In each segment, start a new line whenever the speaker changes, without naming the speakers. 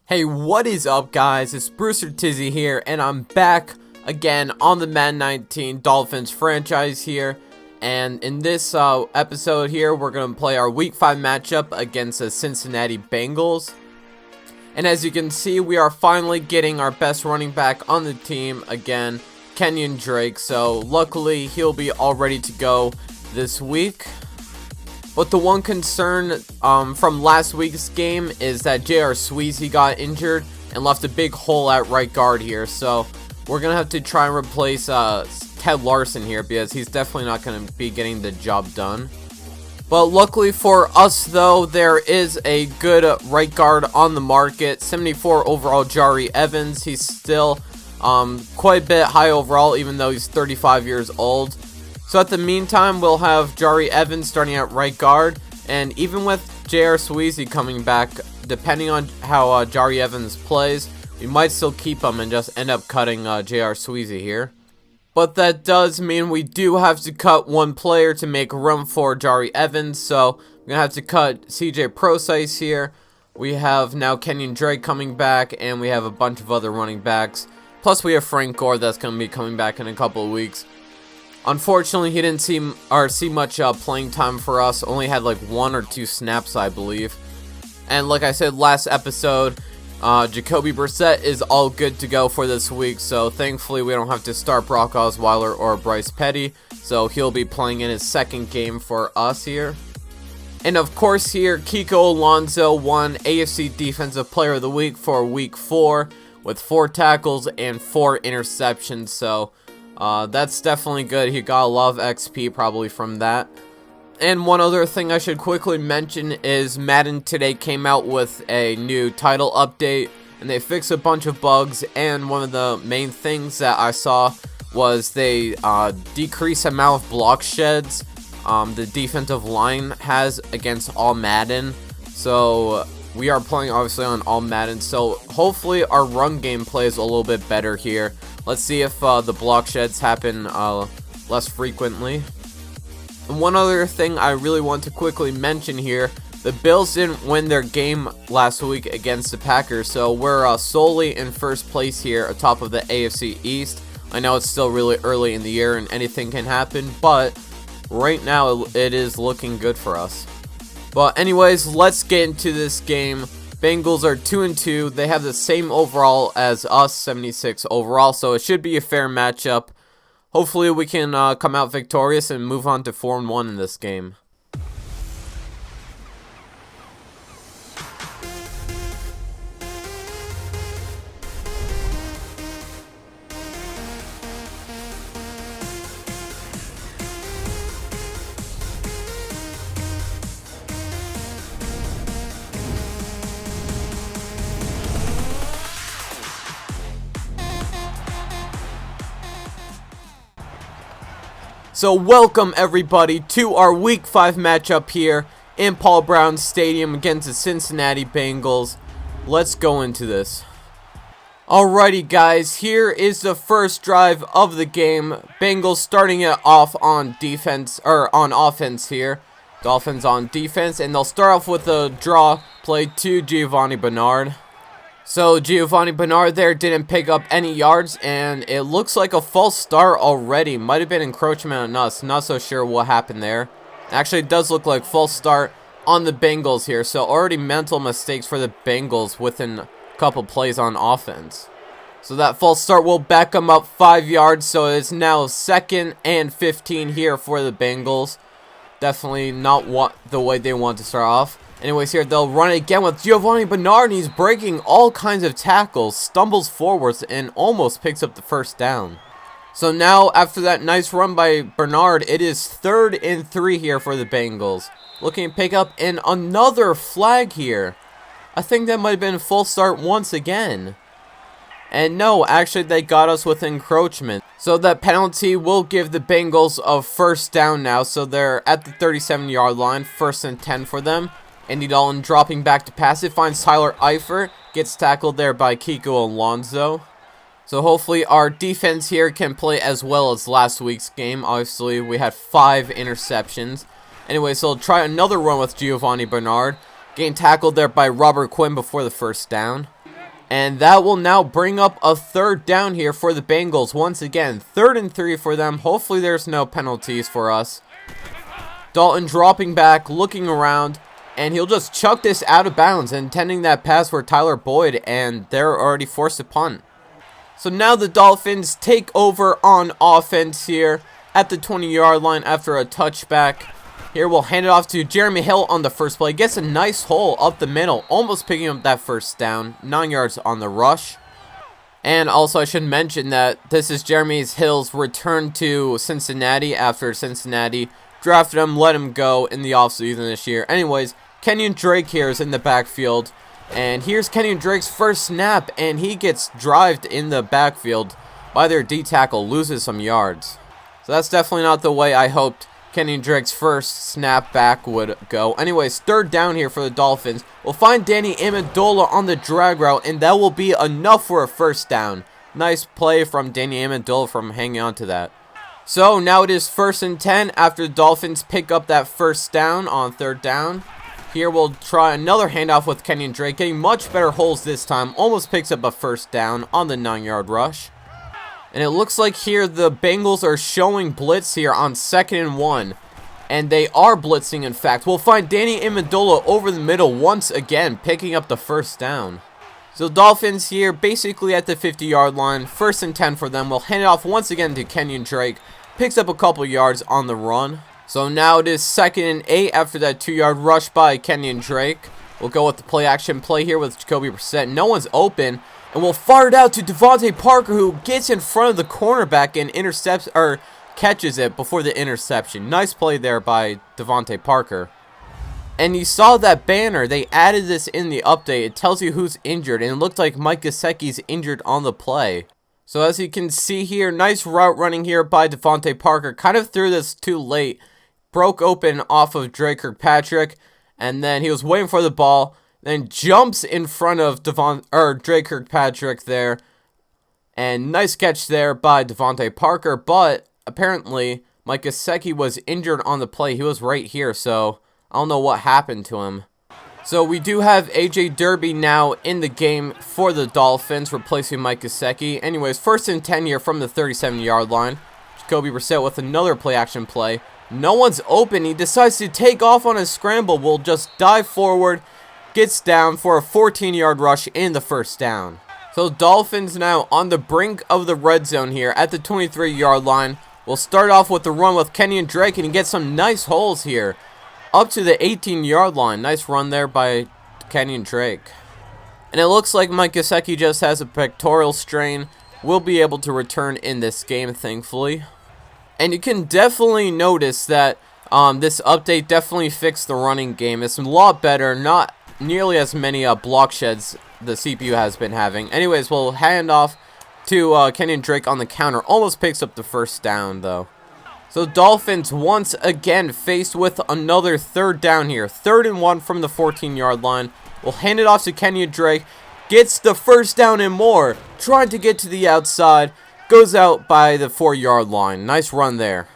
Hey, what is up, guys? It's Brewster Tizzy here, and I'm back again on the Madden 19 Dolphins franchise here. And in this episode here, we're going to play our Week 5 matchup against the Cincinnati Bengals. And as you can see, we are finally getting our best running back on the team again, Kenyon Drake. So luckily, he'll be all ready to go this week. But the one concern from last week's game is that J.R. Sweezy got injured and left a big hole at right guard here. So we're going to have to try and replace Ted Larson here because he's definitely not going to be getting the job done. But luckily for us, though, there is a good right guard on the market. 74 overall Jari Evans. He's still quite a bit high overall, even though he's 35 years old. So at the meantime, we'll have Jari Evans starting at right guard, and even with J.R. Sweezy coming back, depending on how Jari Evans plays, we might still keep him and just end up cutting J.R. Sweezy here. But that does mean we do have to cut one player to make room for Jari Evans, so we're going to have to cut C.J. Prosise here. We have now Kenyon Drake coming back, and we have a bunch of other running backs. Plus we have Frank Gore that's going to be coming back in a couple of weeks. Unfortunately, he didn't see much playing time for us. Only had like 1 or 2 snaps, I believe. And like I said last episode, Jacoby Brissett is all good to go for this week. So thankfully, we don't have to start Brock Osweiler or Bryce Petty. So he'll be playing in his second game for us here. And of course here, Kiko Alonso won AFC Defensive Player of the Week for Week 4 with 4 tackles and 4 interceptions. So that's definitely good. He got a lot of XP probably from that. And one other thing I should quickly mention is Madden today came out with a new title update, and they fixed a bunch of bugs, and one of the main things that I saw was they decreased the amount of block sheds the defensive line has against all Madden. So we are playing obviously on all Madden, so hopefully our run game plays a little bit better here. Let's see if the block sheds happen less frequently. And one other thing I really want to quickly mention here, the Bills didn't win their game last week against the Packers, so we're solely in first place here atop of the AFC East. I know it's still really early in the year and anything can happen, but right now it is looking good for us. But anyways, let's get into this game. Bengals are 2-2. They have the same overall as us, 76 overall, so it should be a fair matchup. Hopefully we can come out victorious and move on to 4-1 in this game. So welcome everybody to our Week 5 matchup here in Paul Brown Stadium against the Cincinnati Bengals. Let's go into this. Alrighty guys, here is the first drive of the game. Bengals starting it off on defense, or on offense here. Dolphins on defense, and they'll start off with a draw play to Giovanni Bernard. So Giovanni Bernard there didn't pick up any yards, and it looks like a false start already. Might have been encroachment on us. Not so sure what happened there. Actually, it does look like false start on the Bengals here. So already mental mistakes for the Bengals within a couple plays on offense. So that false start will back them up 5 yards. So it's now 2nd and 15 here for the Bengals. Definitely not the way they want to start off. Anyways, here they'll run it again with Giovanni Bernard, and he's breaking all kinds of tackles, stumbles forwards, and almost picks up the first down. So now, after that nice run by Bernard, it is 3rd and 3 here for the Bengals. Looking to pick up in another flag here. I think that might have been a full start once again. And no, actually they got us with encroachment. So that penalty will give the Bengals a first down now. So they're at the 37-yard line, 1st and 10 for them. Andy Dalton dropping back to pass it, finds Tyler Eifert, gets tackled there by Kiko Alonso. So hopefully our defense here can play as well as last week's game. Obviously, we had 5 interceptions. Anyway, so try another run with Giovanni Bernard. Getting tackled there by Robert Quinn before the first down. And that will now bring up a third down here for the Bengals. Once again, 3rd and 3 for them. Hopefully there's no penalties for us. Dalton dropping back, looking around, and he'll just chuck this out of bounds, intending that pass for Tyler Boyd, and they're already forced to punt. So now the Dolphins take over on offense here at the 20-yard line after a touchback. Here we'll hand it off to Jeremy Hill on the first play. Gets a nice hole up the middle, almost picking up that first down. 9 yards on the rush. And also I should mention that this is Jeremy Hill's return to Cincinnati after Cincinnati drafted him, let him go in the offseason this year. Anyways, Kenyon Drake here is in the backfield. And here's Kenyon Drake's first snap, and he gets drived in the backfield by their D tackle, loses some yards. So that's definitely not the way I hoped Kenyon Drake's first snap back would go. Anyways, 3rd down here for the Dolphins. We'll find Danny Amendola on the drag route, and that will be enough for a first down. Nice play from Danny Amendola from hanging on to that. So now it is 1st and 10 after the Dolphins pick up that first down on 3rd down. Here we'll try another handoff with Kenyon Drake, getting much better holes this time. Almost picks up a first down on the 9-yard rush. And it looks like here the Bengals are showing blitz here on 2nd and 1. And they are blitzing, in fact. We'll find Danny Amendola over the middle once again, picking up the first down. So Dolphins here basically at the 50-yard line. 1st and 10 for them. We'll hand it off once again to Kenyon Drake. Picks up a couple yards on the run. So now it is 2nd and 8 after that 2-yard rush by Kenyon Drake. We'll go with the play action play here with Jacoby Brissett. No one's open. And we'll fire it out to Devontae Parker, who gets in front of the cornerback and intercepts or catches it before the interception. Nice play there by Devontae Parker. And you saw that banner. They added this in the update. It tells you who's injured, and it looked like Mike Gesicki's injured on the play. So as you can see here, nice route running here by Devontae Parker. Kind of threw this too late. Broke open off of Drake Kirkpatrick, and then he was waiting for the ball. Then jumps in front of Drake Kirkpatrick there. And nice catch there by Devontae Parker. But apparently Mike Gesicki was injured on the play. He was right here, so I don't know what happened to him. So we do have AJ Derby now in the game for the Dolphins, replacing Mike Gesicki. Anyways, 1st and 10 here from the 37-yard line. Jacoby Brissett with another play action play. No one's open. He decides to take off on a scramble. We'll just dive forward. Gets down for a 14-yard rush in the first down. So Dolphins now on the brink of the red zone here at the 23-yard line. We'll start off with the run with Kenyon Drake, and he gets some nice holes here up to the 18-yard line. Nice run there by Kenyon Drake. And it looks like Mike Gesicki just has a pectoral strain. Will be able to return in this game, thankfully. And you can definitely notice that this update definitely fixed the running game. It's a lot better, not nearly as many block sheds the CPU has been having. Anyways, we'll hand off to Kenyon Drake on the counter. Almost picks up the first down, though. So Dolphins once again faced with another 3rd down here. 3rd and 1 from the 14-yard line. We'll hand it off to Kenyon Drake. Gets the first down and more. Trying to get to the outside. Goes out by the 4-yard line. Nice run there.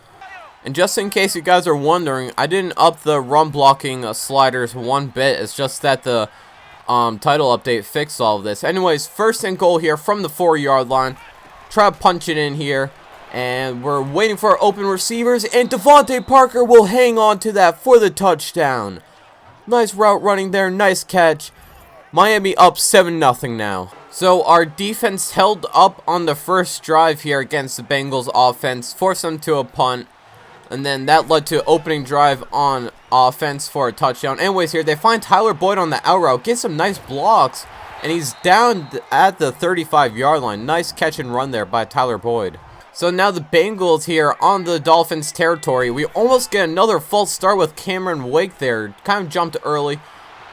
And just in case you guys are wondering, I didn't up the run blocking sliders one bit. It's just that the title update fixed all of this. Anyways, 1st and goal here from the 4-yard line. Try to punch it in here. And we're waiting for our open receivers. And Devontae Parker will hang on to that for the touchdown. Nice route running there. Nice catch. Miami up 7-0 now. So our defense held up on the first drive here against the Bengals offense. Forced them to a punt. And then that led to opening drive on offense for a touchdown. Anyways, here they find Tyler Boyd on the out route. Gets some nice blocks. And he's down at the 35-yard line. Nice catch and run there by Tyler Boyd. So now the Bengals here on the Dolphins territory. We almost get another false start with Cameron Wake there. Kind of jumped early.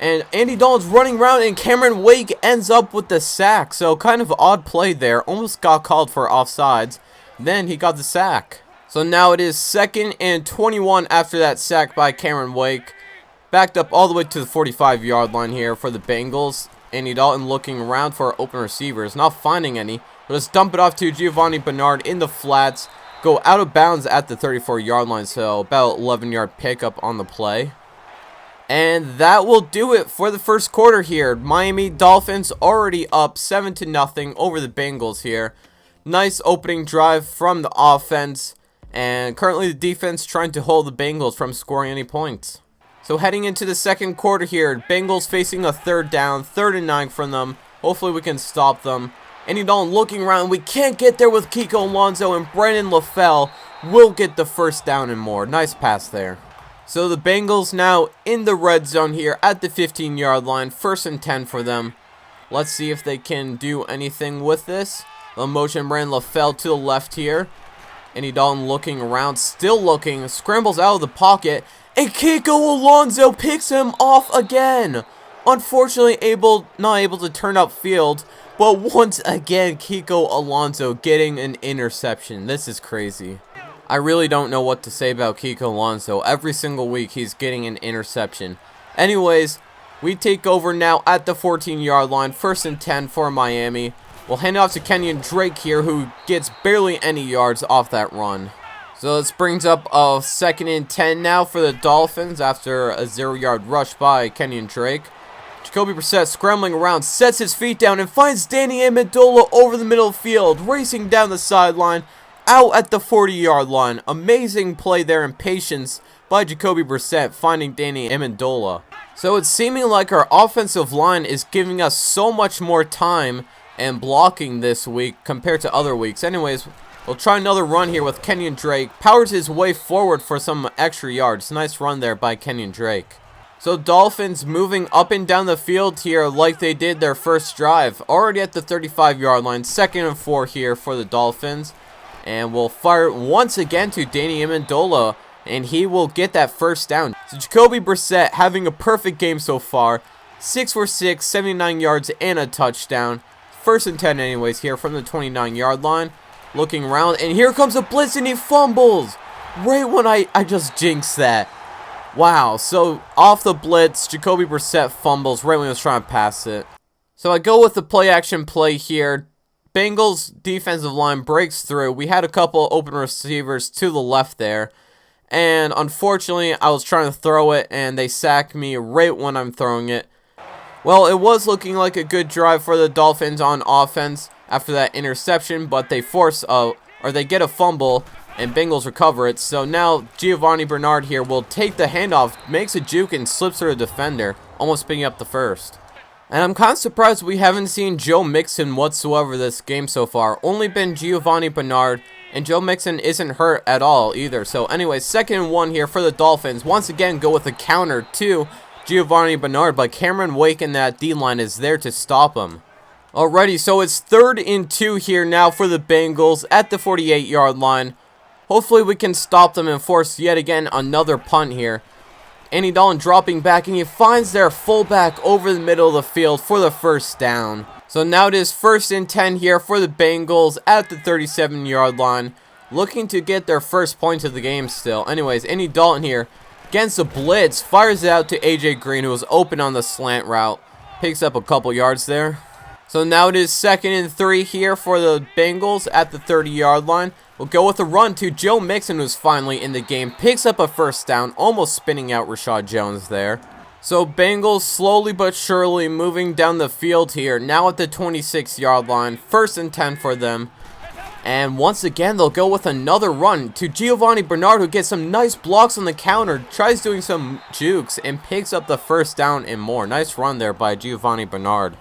And Andy Dalton's running around, and Cameron Wake ends up with the sack. So kind of odd play there. Almost got called for offsides. Then he got the sack. So now it is 2nd and 21 after that sack by Cameron Wake. Backed up all the way to the 45-yard line here for the Bengals. Andy Dalton looking around for open receivers. Not finding any. But let's dump it off to Giovanni Bernard in the flats. Go out of bounds at the 34-yard line. So about 11-yard pickup on the play. And that will do it for the first quarter here. Miami Dolphins already up 7-0 over the Bengals here. Nice opening drive from the offense. And currently the defense trying to hold the Bengals from scoring any points. So heading into the second quarter here, Bengals facing a third down, 3rd and 9 from them. Hopefully we can stop them. Andy Dalton looking around. We can't get there with Kiko Alonso, and Brandon LaFell will get the first down and more. Nice pass there. So the Bengals now in the red zone here at the 15-yard line. 1st and 10 for them. Let's see if they can do anything with this. The motion Brandon LaFell to the left here. Andy Dalton looking around, still looking, scrambles out of the pocket, and Kiko Alonso picks him off again. Unfortunately, not able to turn upfield, but once again, Kiko Alonso getting an interception. This is crazy. I really don't know what to say about Kiko Alonso. Every single week, he's getting an interception. Anyways, we take over now at the 14-yard line. 1st and 10 for Miami. We'll hand it off to Kenyon Drake here, who gets barely any yards off that run. So this brings up a 2nd and 10 now for the Dolphins after a 0-yard rush by Kenyon Drake. Jacoby Brissett scrambling around, sets his feet down, and finds Danny Amendola over the middle of the field, racing down the sideline, out at the 40-yard line. Amazing play there and patience by Jacoby Brissett finding Danny Amendola. So it's seeming like our offensive line is giving us so much more time and blocking this week compared to other weeks. Anyways, we'll try another run here with Kenyon Drake. Powers his way forward for some extra yards. Nice run there by Kenyon Drake. So Dolphins moving up and down the field here like they did their first drive. Already at the 35-yard line. 2nd and 4 here for the Dolphins. And we'll fire once again to Danny Amendola, and he will get that first down. So Jacoby Brissett having a perfect game so far. 6 for 6, 79 yards and a touchdown. 1st and 10 anyways here from the 29-yard line. Looking around, and here comes a blitz, and he fumbles. Right when I just jinxed that. Wow, so off the blitz, Jacoby Brissett fumbles right when he was trying to pass it. So I go with the play-action play here. Bengals defensive line breaks through. We had a couple open receivers to the left there. And unfortunately, I was trying to throw it, and they sacked me right when I'm throwing it. Well, it was looking like a good drive for the Dolphins on offense after that interception, but they they get a fumble, and Bengals recover it. So now Giovanni Bernard here will take the handoff, makes a juke, and slips through a defender, almost picking up the first. And I'm kind of surprised we haven't seen Joe Mixon whatsoever this game so far. Only been Giovanni Bernard, and Joe Mixon isn't hurt at all either. So anyways, 2nd and 1 here for the Dolphins. Once again, go with a counter to Giovanni Bernard, but Cameron Wake in that D-line is there to stop him. Alrighty, so it's 3rd and 2 here now for the Bengals at the 48-yard line. Hopefully we can stop them and force yet again another punt here. Andy Dalton dropping back, and he finds their fullback over the middle of the field for the first down. So now it is 1st and 10 here for the Bengals at the 37-yard line. Looking to get their first point of the game still. Anyways, Andy Dalton here against the blitz. Fires it out to AJ Green, who was open on the slant route. Picks up a couple yards there. So now it is 2nd and 3 here for the Bengals at the 30-yard line. We'll go with a run to Joe Mixon, who's finally in the game. Picks up a first down, almost spinning out Rashad Jones there. So Bengals slowly but surely moving down the field here. Now at the 26-yard line. 1st and 10 for them. And once again, they'll go with another run to Giovanni Bernard, who gets some nice blocks on the counter. Tries doing some jukes and picks up the first down and more. Nice run there by Giovanni Bernard.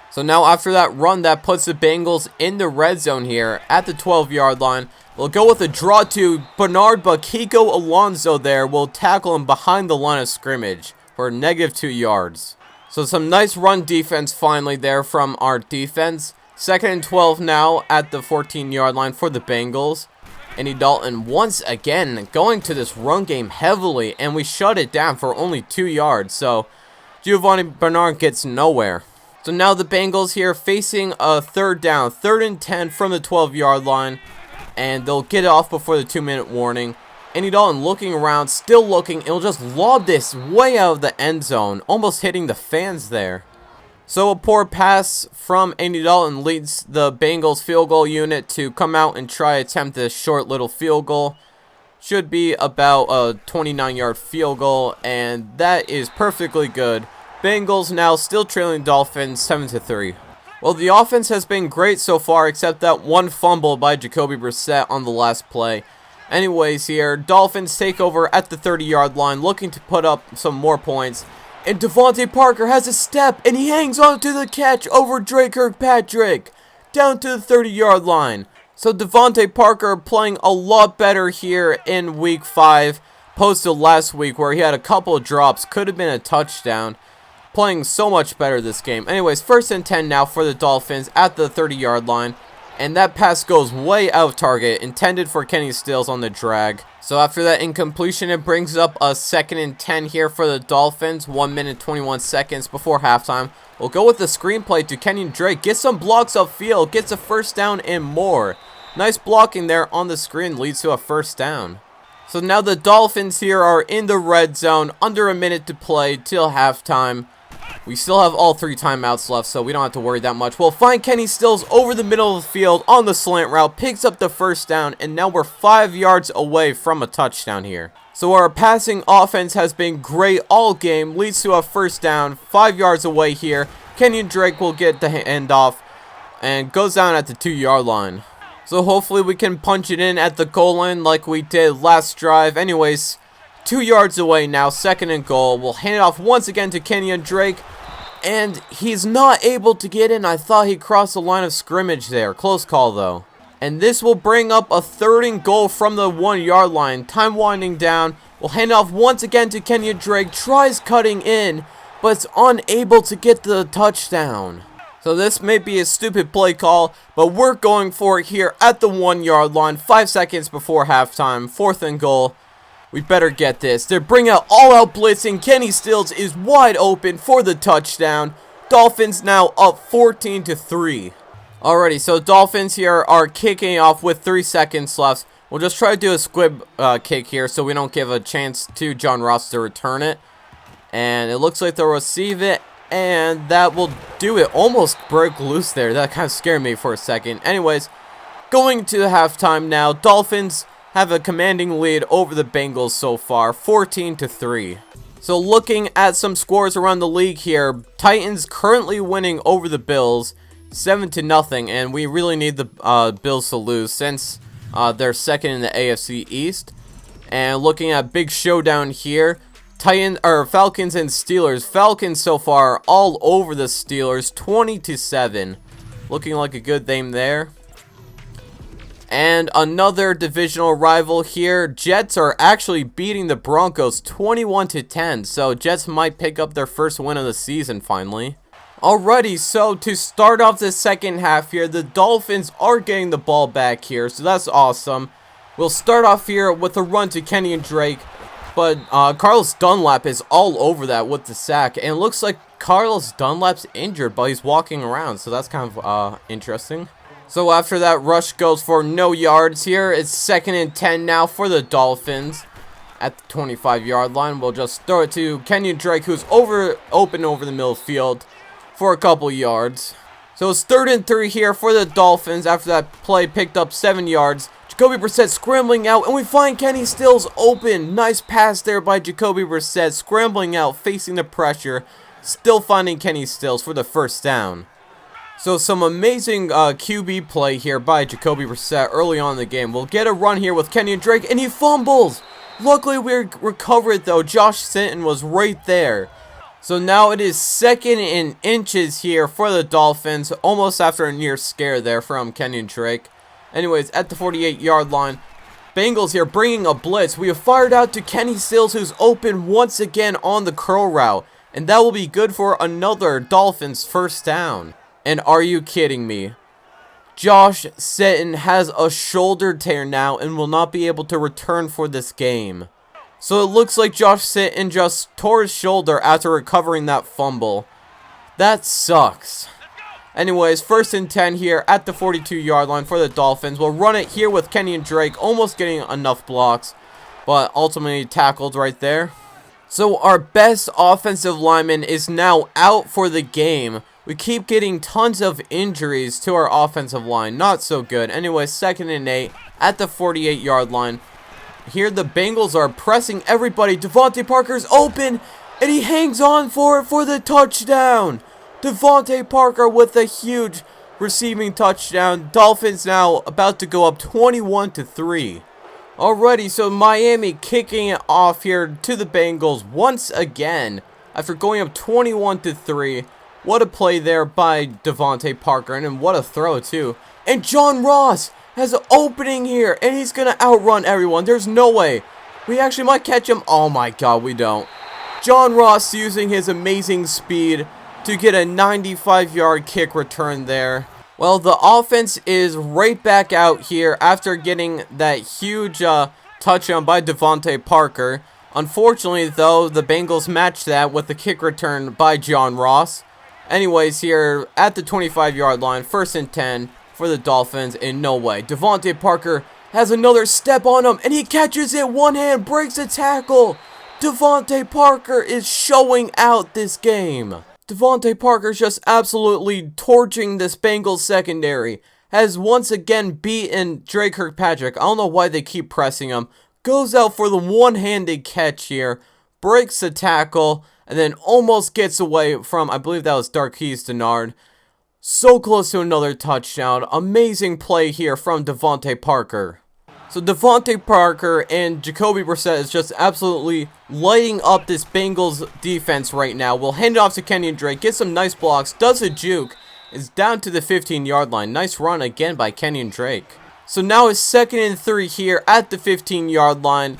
So now after that run, that puts the Bengals in the red zone here at the 12-yard line. We'll go with a draw to Bernard, but Kiko Alonso there will tackle him behind the line of scrimmage for -2 yards. So some nice run defense finally there from our defense. 2nd and 12 now at the 14-yard line for the Bengals. Andy Dalton once again going to this run game heavily, and we shut it down for only 2 yards. So Giovanni Bernard gets nowhere. So now the Bengals here facing a 3rd down, 3rd and 10 from the 12-yard line, and they'll get it off before the 2-minute warning. Andy Dalton looking around, still looking, and he'll just lob this way out of the end zone, almost hitting the fans there. So a poor pass from Andy Dalton leads the Bengals field goal unit to come out and try attempt this short little field goal. should be about a 29-yard field goal, and that is perfectly good. Bengals now still trailing Dolphins 7-3. Well, the offense has been great so far, except that one fumble by Jacoby Brissett on the last play. Anyways, here, Dolphins take over at the 30-yard line, looking to put up some more points. And Devontae Parker has a step, and he hangs on to the catch over Drake Kirkpatrick, down to the 30-yard line. So Devontae Parker playing a lot better here in Week 5, opposed to last week where he had a couple of drops, could have been a touchdown. Playing so much better this game. Anyways, 1st and 10 now for the Dolphins at the 30-yard line. And that pass goes way out of target, intended for Kenny Stills on the drag. So after that incompletion, it brings up a 2nd and 10 here for the Dolphins. 1 minute 21 seconds before halftime. We'll go with the screenplay to Kenyon Drake. Get some blocks upfield, gets a 1st down and more. Nice blocking there on the screen, leads to a 1st down. So now the Dolphins here are in the red zone, under a minute to play till halftime. We still have all 3 timeouts left, so we don't have to worry that much. We'll find Kenny Stills over the middle of the field on the slant route, picks up the 1st down, and now we're 5 yards away from a touchdown here. So our passing offense has been great all game, leads to a 1st down, 5 yards away here. Kenyon Drake will get the handoff and goes down at the 2-yard line. So hopefully we can punch it in at the goal line like we did last drive. Anyways, 2 yards away now, 2nd and goal. We'll hand it off once again to Kenyon Drake. And he's not able to get in. I thought he crossed the line of scrimmage there. Close call though. And this will bring up a 3rd and goal from the 1-yard line. Time winding down. We'll hand it off once again to Kenyon Drake. Tries cutting in, but it's unable to get the touchdown. So this may be a stupid play call, but we're going for it here at the 1-yard line. 5 seconds before halftime. 4th and goal. We better get this. They're bringing out all-out blitzing. Kenny Stills is wide open for the touchdown. Dolphins now up 14-3. Alrighty, so Dolphins here are kicking off with 3 seconds left. We'll just try to do a squib kick here so we don't give a chance to John Ross to return it. And it looks like they'll receive it, and that will do it. Almost broke loose there. That kind of scared me for a second. Anyways, going to halftime now. Dolphins have a commanding lead over the Bengals so far, 14-3. So looking at some scores around the league here, Titans currently winning over the Bills, 7-0, and we really need the Bills to lose since they're 2nd in the AFC East. And looking at big showdown here, Falcons and Steelers. Falcons so far all over the Steelers, 20-7. Looking like a good game there. And another divisional rival here. Jets are actually beating the Broncos 21-10. So Jets might pick up their 1st win of the season finally. Alrighty, so to start off the 2nd half here, the Dolphins are getting the ball back here. So that's awesome. We'll start off here with a run to Kenyon Drake. But Carlos Dunlap is all over that with the sack. And it looks like Carlos Dunlap's injured, but he's walking around. So that's kind of interesting. So after that rush goes for no yards here. It's 2nd and 10 now for the Dolphins. At the 25-yard line, we'll just throw it to Kenyon Drake, who's open over the middle field for a couple yards. So it's 3rd and 3 here for the Dolphins after that play picked up 7 yards. Jacoby Brissett scrambling out, and we find Kenny Stills open. Nice pass there by Jacoby Brissett, scrambling out, facing the pressure. Still finding Kenny Stills for the 1st down. So some amazing QB play here by Jacoby Brissett early on in the game. We'll get a run here with Kenyon Drake, and he fumbles. Luckily, we recovered, though. Josh Sinton was right there. So now it is 2nd and inches here for the Dolphins, almost after a near scare there from Kenyon Drake. Anyways, at the 48-yard line, Bengals here bringing a blitz. We have fired out to Kenny Stills, who's open once again on the curl route. And that will be good for another Dolphins 1st down. And are you kidding me? Josh Sinton has a shoulder tear now and will not be able to return for this game. So it looks like Josh Sinton just tore his shoulder after recovering that fumble. That sucks. Anyways, 1st and 10 here at the 42-yard line for the Dolphins. We'll run it here with Kenyon Drake, almost getting enough blocks, but ultimately tackled right there. So our best offensive lineman is now out for the game. We keep getting tons of injuries to our offensive line. Not so good. Anyways, 2nd and 8 at the 48-yard line. here the Bengals are pressing everybody. Devontae Parker's open, and he hangs on for it for the touchdown. Devontae Parker with a huge receiving touchdown. Dolphins now about to go up 21-3. Alrighty, so Miami kicking it off here to the Bengals once again after going up 21-3. What a play there by Devontae Parker, and then what a throw too. And John Ross has an opening here, and he's gonna outrun everyone. There's no way. We actually might catch him. Oh my god, we don't. John Ross using his amazing speed to get a 95-yard kick return there. Well, the offense is right back out here after getting that huge touchdown by Devontae Parker. Unfortunately, though, the Bengals matched that with the kick return by John Ross. Anyways, here at the 25-yard line, 1st and 10 for the Dolphins. In no way. Devontae Parker has another step on him, and he catches it one hand, breaks the tackle. Devontae Parker is showing out this game. Devontae Parker's just absolutely torching this Bengals secondary. Has once again beaten Drake Kirkpatrick. I don't know why they keep pressing him. Goes out for the one-handed catch here. Breaks the tackle. And then almost gets away from, I believe that was Darqueze Dennard. So close to another touchdown. Amazing play here from Devontae Parker. So Devontae Parker and Jacoby Brissett is just absolutely lighting up this Bengals defense right now. We'll hand it off to Kenyon Drake, get some nice blocks, does a juke, is down to the 15-yard line. Nice run again by Kenyon Drake. So now it's 2nd and 3 here at the 15-yard line.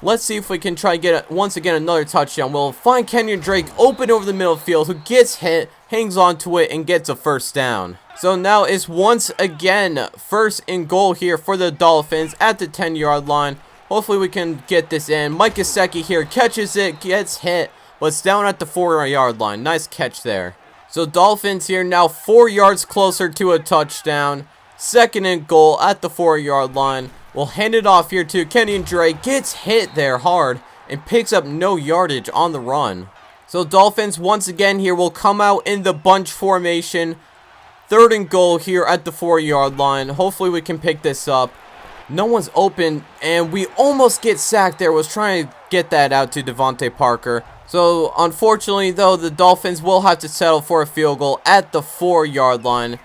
Let's see if we can try to get once again another touchdown. We'll find Kenyon Drake open over the middle field, who gets hit, hangs onto it, and gets a 1st down. So now it's once again 1st and goal here for the Dolphins at the 10-yard line. Hopefully we can get this in. Mike Gesicki here catches it, gets hit, but it's down at the 4-yard line. Nice catch there. So Dolphins here now 4 yards closer to a touchdown. 2nd and goal at the 4-yard line. We'll hand it off here to Kenyon Drake. Gets hit there hard and picks up no yardage on the run. So Dolphins once again here will come out in the bunch formation. 3rd and goal here at the 4-yard line. Hopefully we can pick this up. No one's open, and we almost get sacked there. Was trying to get that out to Devontae Parker. So unfortunately, though, the Dolphins will have to settle for a field goal at the 4-yard line.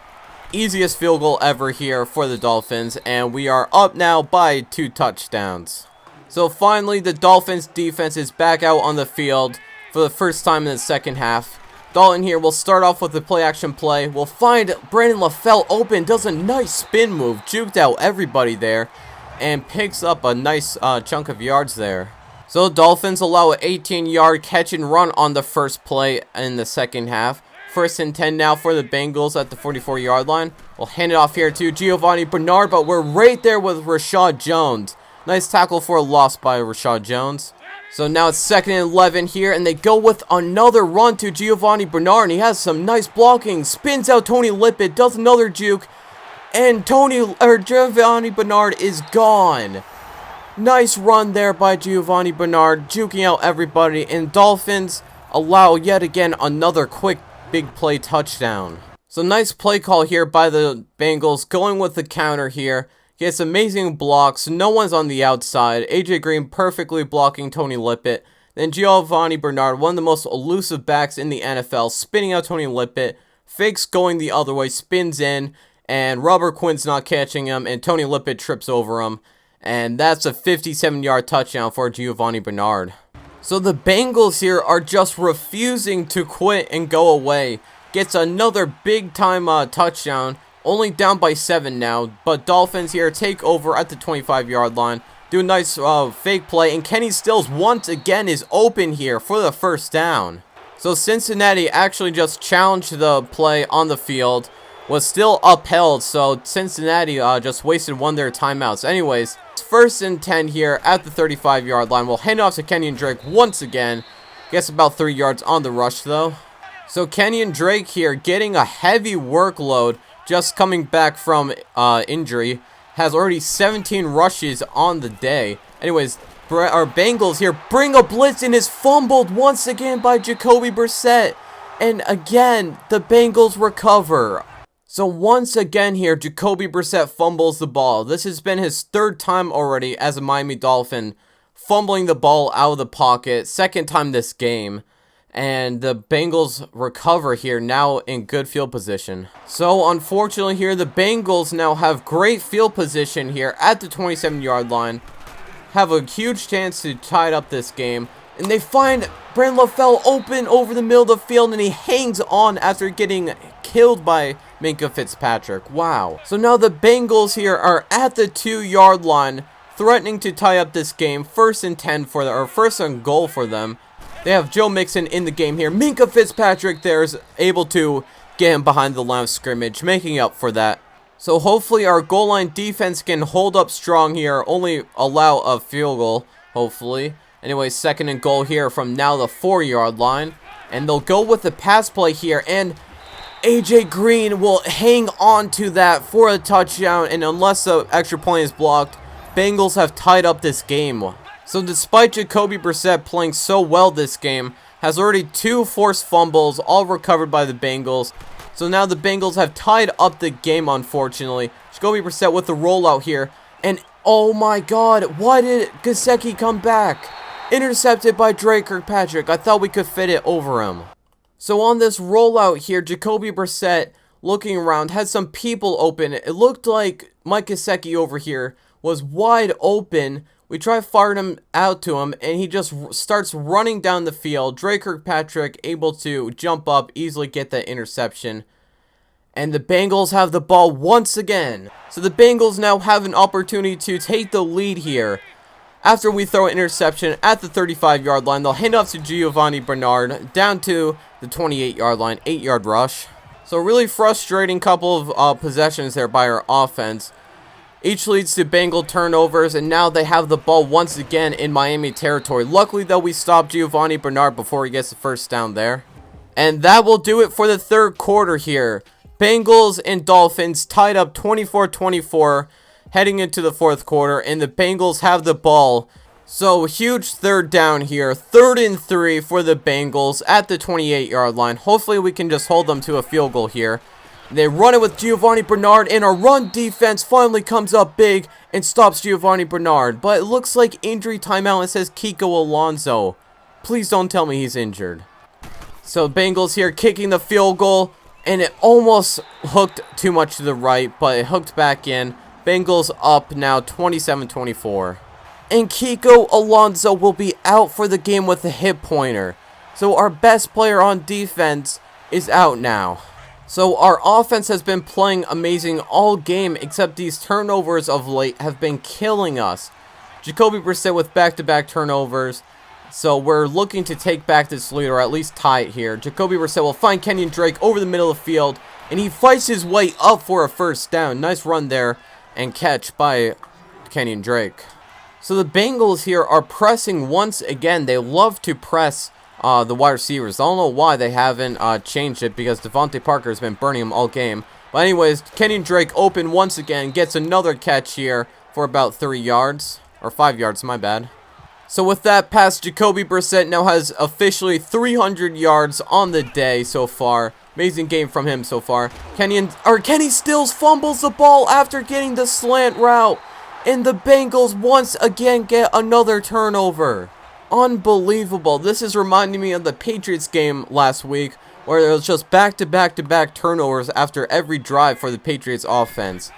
Easiest field goal ever here for the Dolphins, and we are up now by 2 touchdowns. So finally, the Dolphins defense is back out on the field for the first time in the 2nd half. Dalton here will start off with the play-action play. We'll find Brandon LaFell open, does a nice spin move, juked out everybody there, and picks up a nice chunk of yards there. So Dolphins allow an 18-yard catch and run on the first play in the 2nd half. 1st and 10 now for the Bengals at the 44-yard line. We'll hand it off here to Giovanni Bernard, but we're right there with Rashad Jones. Nice tackle for a loss by Rashad Jones. So now it's 2nd and 11 here, and they go with another run to Giovanni Bernard, and he has some nice blocking. Spins out Tony Lippett, does another juke, and Giovanni Bernard is gone. Nice run there by Giovanni Bernard, juking out everybody, and Dolphins allow yet again another quick big play touchdown. So nice play call here by the Bengals, going with the counter here. Gets amazing blocks, no one's on the outside. AJ Green perfectly blocking Tony Lippett. Then Giovanni Bernard, one of the most elusive backs in the NFL, spinning out Tony Lippett. Fakes going the other way, spins in, and Robert Quinn's not catching him, and Tony Lippett trips over him. And that's a 57-yard touchdown for Giovanni Bernard. So the Bengals here are just refusing to quit and go away. Gets another big-time touchdown. Only down by 7 now. But Dolphins here take over at the 25-yard line. Do a nice fake play. And Kenny Stills once again is open here for the 1st down. So Cincinnati actually just challenged the play on the field. Was still upheld. So Cincinnati just wasted one of their timeouts. Anyways, 1st and 10 here at the 35-yard line. We'll hand off to Kenyon Drake once again. Gets about 3 yards on the rush though. So Kenyon Drake here getting a heavy workload, just coming back from injury. Has already 17 rushes on the day. Anyways, our Bengals here bring a blitz and is fumbled once again by Jacoby Brissett. And again, the Bengals recover. So once again here, Jacoby Brissett fumbles the ball. This has been his third time already as a Miami Dolphin fumbling the ball out of the pocket. Second time this game. And the Bengals recover here, now in good field position. So unfortunately here, the Bengals now have great field position here at the 27-yard line. Have a huge chance to tie up this game. And they find Brandon LaFell open over the middle of the field, and he hangs on after getting killed by Minkah Fitzpatrick. Wow. So now the Bengals here are at the 2-yard line, threatening to tie up this game. First and 10 for them, or first and goal for them. They have Joe Mixon in the game here. Minkah Fitzpatrick there is able to get him behind the line of scrimmage, making up for that. So hopefully our goal line defense can hold up strong here, only allow a field goal, hopefully. Anyway, second and goal here from now the 4-yard line. And they'll go with the pass play here. And AJ Green will hang on to that for a touchdown. And unless the extra point is blocked, Bengals have tied up this game. So despite Jacoby Brissett playing so well this game, has already 2 forced fumbles, all recovered by the Bengals. So now the Bengals have tied up the game, unfortunately. Jacoby Brissett with the rollout here. And oh my god, why did Gesicki come back? Intercepted by Drake Kirkpatrick. I thought we could fit it over him. So on this rollout here, Jacoby Brissett, looking around, had some people open. It looked like Mike Gesicki over here was wide open. We try firing him out to him, and he just starts running down the field. Drake Kirkpatrick able to jump up, easily get that interception. And the Bengals have the ball once again. So the Bengals now have an opportunity to take the lead here. After we throw an interception at the 35-yard line, they'll hand off to Giovanni Bernard down to the 28-yard line, 8-yard rush. So really frustrating couple of possessions there by our offense. Each leads to Bengal turnovers, and now they have the ball once again in Miami territory. Luckily, though, we stopped Giovanni Bernard before he gets the first down there. And that will do it for the third quarter here. Bengals and Dolphins tied up 24-24. Heading into the fourth quarter, and the Bengals have the ball. So huge third down here, 3rd and 3 for the Bengals at the 28-yard line. Hopefully we can just hold them to a field goal here. They run it with Giovanni Bernard, and our run defense finally comes up big and stops Giovanni Bernard. But it looks like injury timeout. It says Kiko Alonso. Please don't tell me he's injured. So Bengals here kicking the field goal, and it almost hooked too much to the right, but it hooked back in. Bengals up now 27-24. And Kiko Alonso will be out for the game with a hip pointer. So our best player on defense is out now. So our offense has been playing amazing all game, except these turnovers of late have been killing us. Jacoby Brissett with back-to-back turnovers. So we're looking to take back this lead, or at least tie it here. Jacoby Brissett will find Kenyon Drake over the middle of the field, and he fights his way up for a first down. Nice run there. And catch by Kenyon Drake. So the Bengals here are pressing once again. They love to press the wide receivers. I don't know why they haven't changed it, because Devontae Parker has been burning them all game. But anyways, Kenyon Drake open once again. Gets another catch here for about 3 yards. Or 5 yards, my bad. So with that pass, Jacoby Brissett now has officially 300 yards on the day so far. Amazing game from him so far. Kenny Stills fumbles the ball after getting the slant route. And the Bengals once again get another turnover. Unbelievable. This is reminding me of the Patriots game last week, where there was just back-to-back turnovers after every drive for the Patriots offense.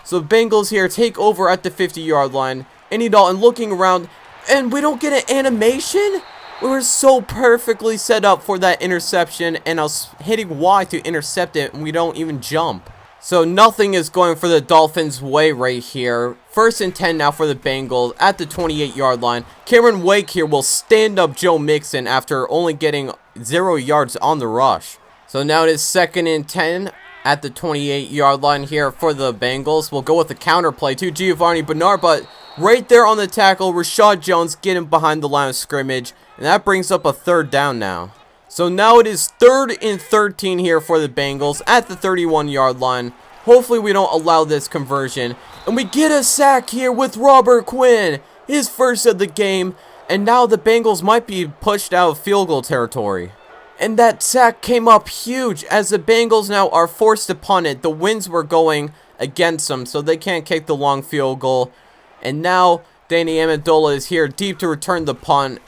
So the Bengals here take over at the 50-yard line. Andy Dalton looking around, and we don't get an animation? We were so perfectly set up for that interception, and I was hitting Y to intercept it, and we don't even jump. So nothing is going for the Dolphins' way right here. 1st and 10 now for the Bengals at the 28-yard line. Cameron Wake here will stand up Joe Mixon after only getting 0 yards on the rush. So now it is 2nd and 10 at the 28-yard line here for the Bengals. We'll go with the counter play to Giovanni Bernard, but right there on the tackle, Rashad Jones getting behind the line of scrimmage. And that brings up a 3rd down now. So now it is 3rd and 13 here for the Bengals at the 31-yard line. Hopefully we don't allow this conversion. And we get a sack here with Robert Quinn. His first of the game. And now the Bengals might be pushed out of field goal territory. And that sack came up huge as the Bengals now are forced to punt it. The winds were going against them, so they can't kick the long field goal. And now Danny Amendola is here deep to return the punt.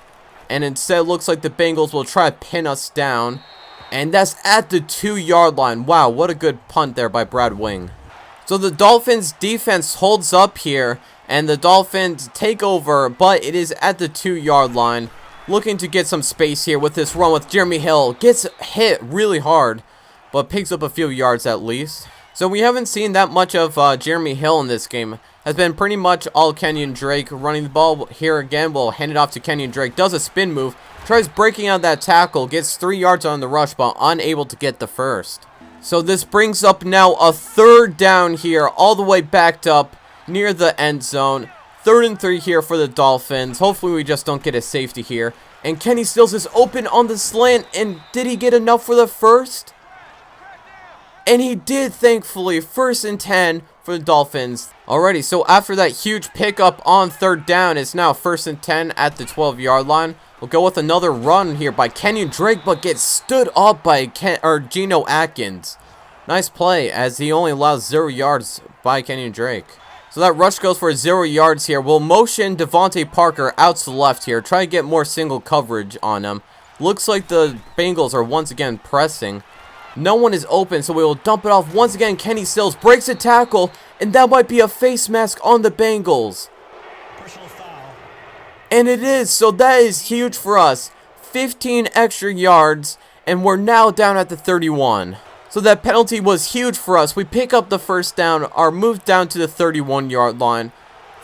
And instead it looks like the Bengals will try to pin us down. And that's at the 2-yard line. Wow, what a good punt there by Brad Wing. So the Dolphins defense holds up here. And the Dolphins take over, but it is at the 2-yard line. Looking to get some space here with this run with Jeremy Hill. Gets hit really hard, but picks up a few yards at least. So we haven't seen that much of Jeremy Hill in this game. Has been pretty much all Kenyon Drake. Running the ball here again. We'll hand it off to Kenyon Drake. Does a spin move. Tries breaking out that tackle. Gets 3 yards on the rush, but unable to get the first. So this brings up now a 3rd down here. All the way backed up near the end zone. 3rd and 3 here for the Dolphins. Hopefully we just don't get a safety here. And Kenny Stills is open on the slant. And did he get enough for the first? And he did, thankfully. 1st and 10 for the Dolphins. Alrighty, so after that huge pickup on 3rd down, it's now 1st and 10 at the 12-yard line. We'll go with another run here by Kenyon Drake, but gets stood up by Geno Atkins. Nice play, as he only allows 0 yards by Kenyon Drake. So that rush goes for 0 yards here. We'll motion Devontae Parker out to the left here. Try to get more single coverage on him. Looks like the Bengals are once again pressing. No one is open, so we will dump it off. Once again, Kenny Stills breaks a tackle, and that might be a face mask on the Bengals.
Personal foul.
And it is, so that is huge for us. 15 extra yards, and we're now down at the 31. So that penalty was huge for us. We pick up the 1st down, are moved down to the 31-yard line.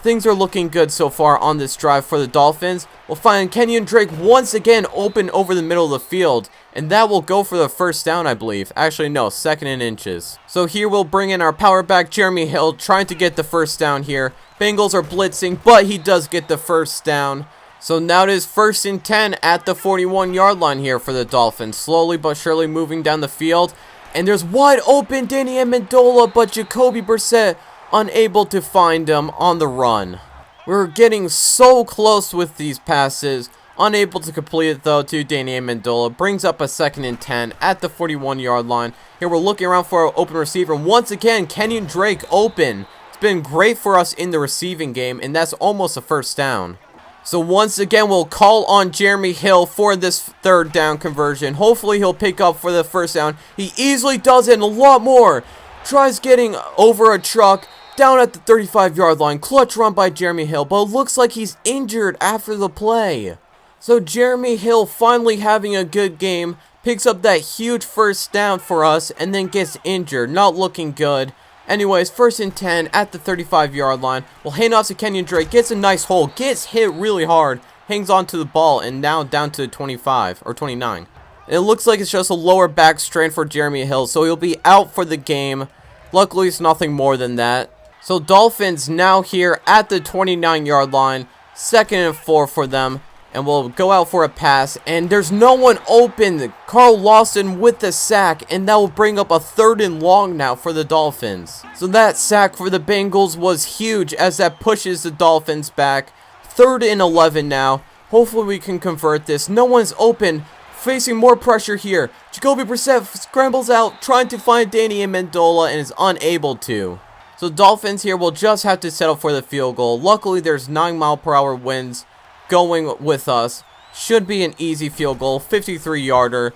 Things are looking good so far on this drive for the Dolphins. We'll find Kenyon Drake once again open over the middle of the field. And that will go for the 1st down, I believe. Actually, no, 2nd and inches. So here we'll bring in our power back, Jeremy Hill, trying to get the 1st down here. Bengals are blitzing, but he does get the 1st down. So now it is 1st and 10 at the 41-yard line here for the Dolphins. Slowly but surely moving down the field. And there's wide open Danny Amendola, but Jacoby Brissett unable to find him on the run. We're getting so close with these passes. Unable to complete it though to Danny Amendola. Brings up a 2nd and 10 at the 41-yard line. Here we're looking around for an open receiver. Once again, Kenyon Drake open. It's been great for us in the receiving game, and that's almost a 1st down. So once again, we'll call on Jeremy Hill for this 3rd down conversion. Hopefully he'll pick up for the 1st down. He easily does it, and a lot more. Tries getting over a truck down at the 35-yard line. Clutch run by Jeremy Hill, but it looks like he's injured after the play. So Jeremy Hill finally having a good game. Picks up that huge 1st down for us, and then gets injured. Not looking good. Anyways, 1st and 10 at the 35-yard line. We'll hand off to Kenyon Drake. Gets a nice hole. Gets hit really hard. Hangs on to the ball. And now down to 25 or 29. It looks like it's just a lower back strain for Jeremy Hill. So he'll be out for the game. Luckily, it's nothing more than that. So Dolphins now here at the 29-yard line. 2nd and 4 for them. And we'll go out for a pass. And there's no one open. Carl Lawson with the sack. And that will bring up a 3rd and long now for the Dolphins. So that sack for the Bengals was huge as that pushes the Dolphins back. 3rd and 11 now. Hopefully we can convert this. No one's open. Facing more pressure here. Jacoby Brissett scrambles out. Trying to find Danny Amendola and is unable to. So Dolphins here will just have to settle for the field goal. Luckily there's 9-mile-per-hour winds going with us. Should be an easy field goal, 53-yarder,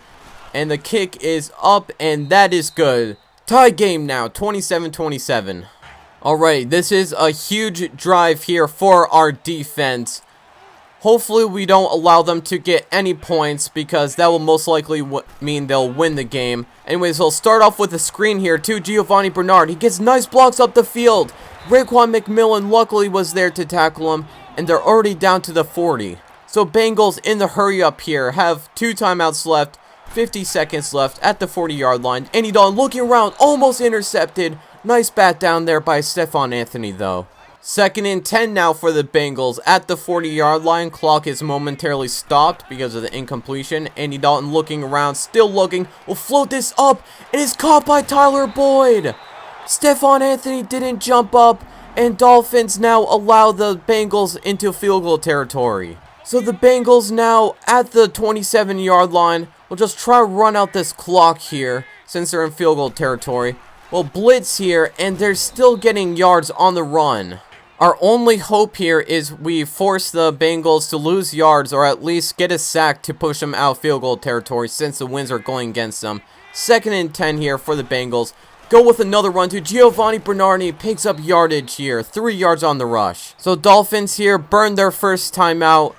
and the kick is up, and that is good. Tie game now, 27-27. Alright, this is a huge drive here for our defense. Hopefully we don't allow them to get any points, because that will most likely mean they'll win the game. Anyways, he'll start off with a screen here to Giovanni Bernard. He gets nice blocks up the field. Raekwon McMillan luckily was there to tackle him. And they're already down to the 40. So Bengals in the hurry up here. Have 2 timeouts left. 50 seconds left at the 40-yard line. Andy Dalton looking around. Almost intercepted. Nice bat down there by Stephon Anthony though. 2nd and 10 now for the Bengals at the 40-yard line. Clock is momentarily stopped because of the incompletion. Andy Dalton looking around. Still looking. Will float this up. It is caught by Tyler Boyd. Stephon Anthony didn't jump up. And Dolphins now allow the Bengals into field goal territory. So the Bengals now at the 27-yard line We'll just try to run out this clock here, since they're in field goal territory. We'll blitz here, and they're still getting yards on the run. Our only hope here is we force the Bengals to lose yards, or at least get a sack to push them out field goal territory, since the winds are going against them. 2nd and 10 here for the Bengals. Go with another run to Giovanni Bernard. Picks up yardage here. 3 yards on the rush. So Dolphins here burn their first timeout.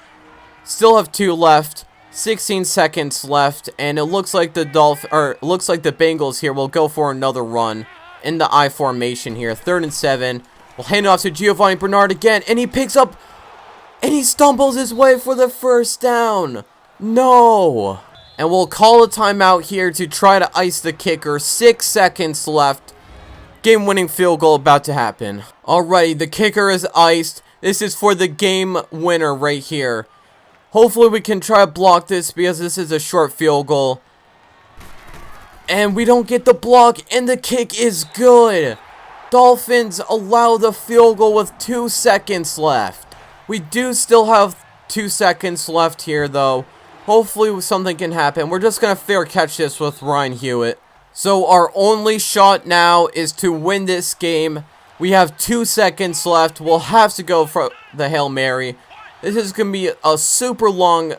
Still have 2 left. 16 seconds left, and it looks like the Bengals here will go for another run in the I formation here. 3rd and 7. We'll hand it off to Giovanni Bernard again, and he picks up, and he stumbles his way for the first down. No. And we'll call a timeout here to try to ice the kicker. 6 seconds left. Game-winning field goal about to happen. Alrighty, the kicker is iced. This is for the game winner right here. Hopefully we can try to block this because this is a short field goal. And we don't get the block, and the kick is good. Dolphins allow the field goal with 2 seconds left. We do still have 2 seconds left here, though. Hopefully something can happen. We're just going to fair catch this with Ryan Hewitt. So our only shot now is to win this game. We have 2 seconds left. We'll have to go for the Hail Mary. This is going to be a super long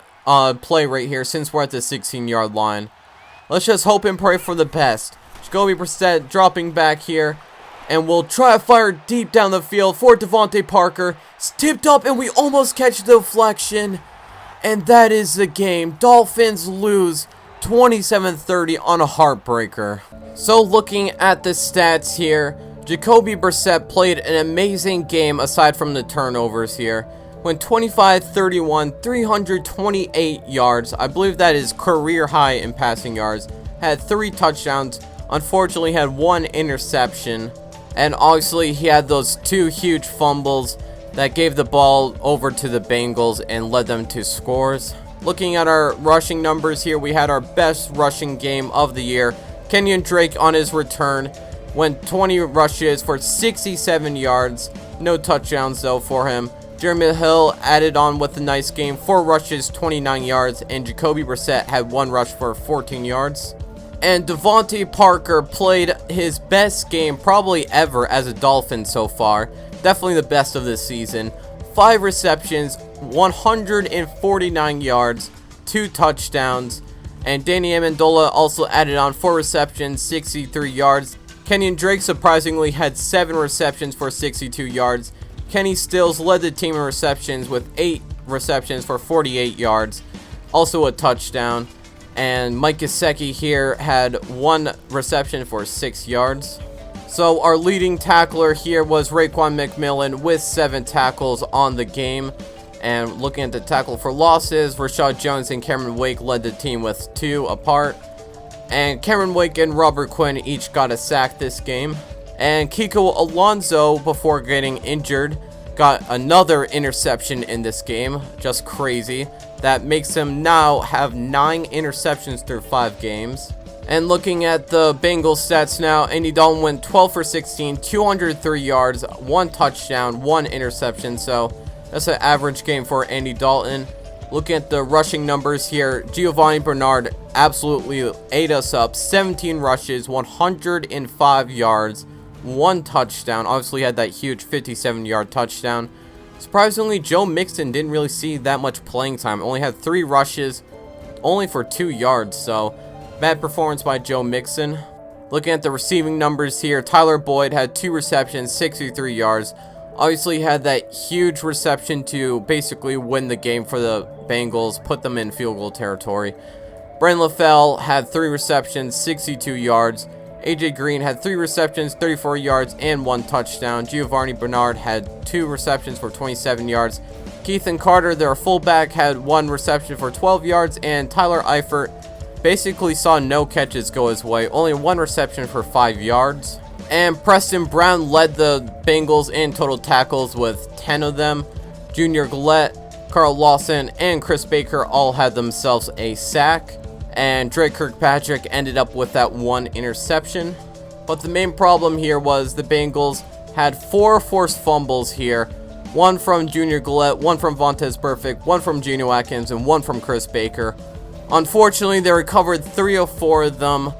play right here since we're at the 16-yard line. Let's just hope and pray for the best. Jacoby Brissett dropping back here. And we'll try to fire deep down the field for Devontae Parker. It's tipped up, and we almost catch the deflection. And that is the game. Dolphins lose 27-30 on a heartbreaker. So looking at the stats here, Jacoby Brissett played an amazing game aside from the turnovers here. Went 25-31, 328 yards. I believe that is career high in passing yards. Had 3 touchdowns. Unfortunately had 1 interception. And obviously he had those 2 huge fumbles that gave the ball over to the Bengals and led them to scores. Looking at our rushing numbers here, we had our best rushing game of the year. Kenyon Drake on his return went 20 rushes for 67 yards. No touchdowns though for him. Jeremy Hill added on with a nice game, 4 rushes, 29 yards, and Jacoby Brissett had 1 rush for 14 yards. And Devontae Parker played his best game probably ever as a Dolphin so far. Definitely the best of this season. 5 receptions, 149 yards, 2 touchdowns. And Danny Amendola also added on 4 receptions, 63 yards. Kenyon Drake surprisingly had 7 receptions for 62 yards. Kenny Stills led the team in receptions with 8 receptions for 48 yards. Also a touchdown. And Mike Gesicki here had 1 reception for 6 yards. So our leading tackler here was Raekwon McMillan with 7 tackles on the game. And looking at the tackle for losses, Rashad Jones and Cameron Wake led the team with 2 apart. And Cameron Wake and Robert Quinn each got a sack this game. And Kiko Alonso, before getting injured, got another interception in this game. Just crazy. That makes him now have 9 interceptions through 5 games. And looking at the Bengals stats now, Andy Dalton went 12 for 16, 203 yards, 1 touchdown, 1 interception. So that's an average game for Andy Dalton. Looking at the rushing numbers here, Giovanni Bernard absolutely ate us up. 17 rushes, 105 yards, 1 touchdown. Obviously had that huge 57-yard touchdown. Surprisingly, Joe Mixon didn't really see that much playing time. Only had 3 rushes, only for 2 yards. So bad performance by Joe Mixon. Looking at the receiving numbers here, Tyler Boyd had 2 receptions, 63 yards. Obviously had that huge reception to basically win the game for the Bengals, put them in field goal territory. Brandon LaFell had 3 receptions, 62 yards. AJ Green had 3 receptions, 34 yards, and 1 touchdown. Giovanni Bernard had 2 receptions for 27 yards. Keithan Carter, their fullback, had 1 reception for 12 yards, and Tyler Eifert basically saw no catches go his way, only 1 reception for 5 yards. And Preston Brown led the Bengals in total tackles with 10 of them. Junior Gillette, Carl Lawson, and Chris Baker all had themselves a sack. And Drake Kirkpatrick ended up with that 1 interception. But the main problem here was the Bengals had 4 forced fumbles here. 1 from Junior Gillette, 1 from Vontaze Burfict, 1 from Geno Atkins, and 1 from Chris Baker. Unfortunately, they recovered 3 or 4 of them,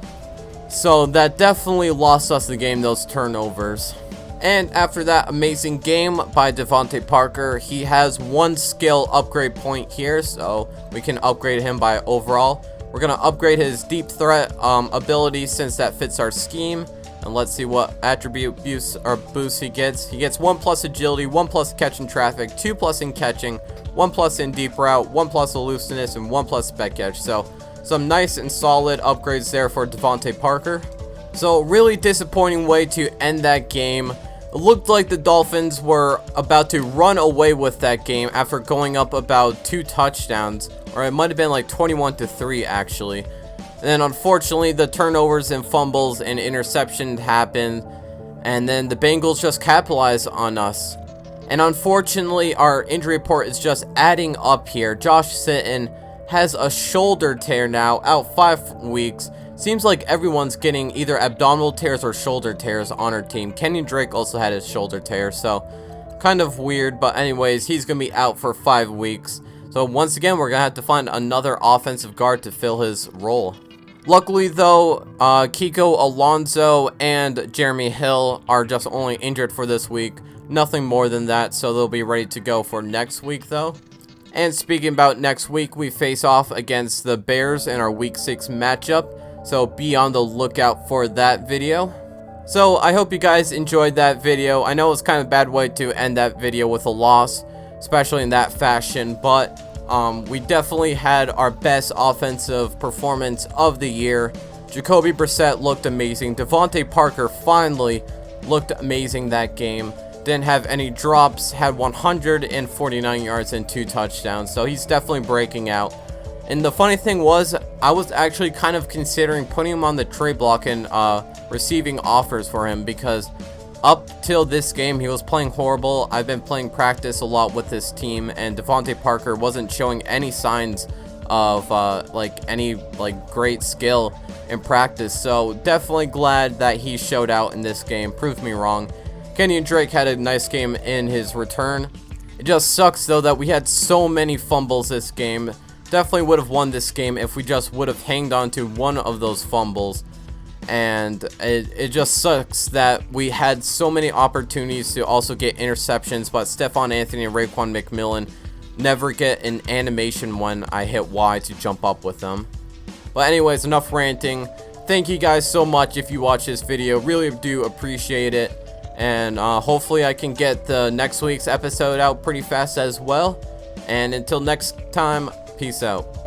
so that definitely lost us the game, those turnovers. And after that amazing game by Devontae Parker, he has 1 skill upgrade point here, so we can upgrade him by overall. We're going to upgrade his deep threat ability since that fits our scheme. And let's see what attribute boost he gets. He gets 1+ agility, 1+ catch in traffic, 2+ in catching, 1+ in deep route, 1+ elusiveness, and 1+ spec catch. So some nice and solid upgrades there for Devontae Parker. So really disappointing way to end that game. It looked like the Dolphins were about to run away with that game after going up about 2 touchdowns, or it might have been like 21-3 actually. And then unfortunately the turnovers and fumbles and interceptions happened, and then the Bengals just capitalized on us. And unfortunately our injury report is just adding up here. Josh Sitton has a shoulder tear now, out 5 weeks. Seems like everyone's getting either abdominal tears or shoulder tears on our team. Kenyon Drake also had his shoulder tear, so kind of weird. But anyways, he's going to be out for 5 weeks. So once again, we're going to have to find another offensive guard to fill his role. Luckily though, Kiko Alonso and Jeremy Hill are just only injured for this week. Nothing more than that, so they'll be ready to go for next week though. And speaking about next week, we face off against the Bears in our Week 6 matchup. So be on the lookout for that video. So I hope you guys enjoyed that video. I know it's kind of a bad way to end that video with a loss, especially in that fashion, but we definitely had our best offensive performance of the year. Jacoby Brissett looked amazing. Devontae Parker finally looked amazing that game. Didn't have any drops, had 149 yards and 2 touchdowns, so he's definitely breaking out. And the funny thing was, I was actually kind of considering putting him on the trade block and receiving offers for him, because up till this game he was playing horrible. I've been playing practice a lot with this team, and Devontae Parker wasn't showing any signs of any great skill in practice. So definitely glad that he showed out in this game, proved me wrong. Kenyon Drake had a nice game in his return. It just sucks though that we had so many fumbles this game. Definitely would have won this game if we just would have hanged on to one of those fumbles. And it just sucks that we had so many opportunities to also get interceptions, but Stephon Anthony and Raekwon McMillan never get an animation when I hit Y to jump up with them. But anyways, enough ranting. Thank you guys so much if you watch this video. Really do appreciate it. And hopefully I can get the next week's episode out pretty fast as well. And until next time, peace out.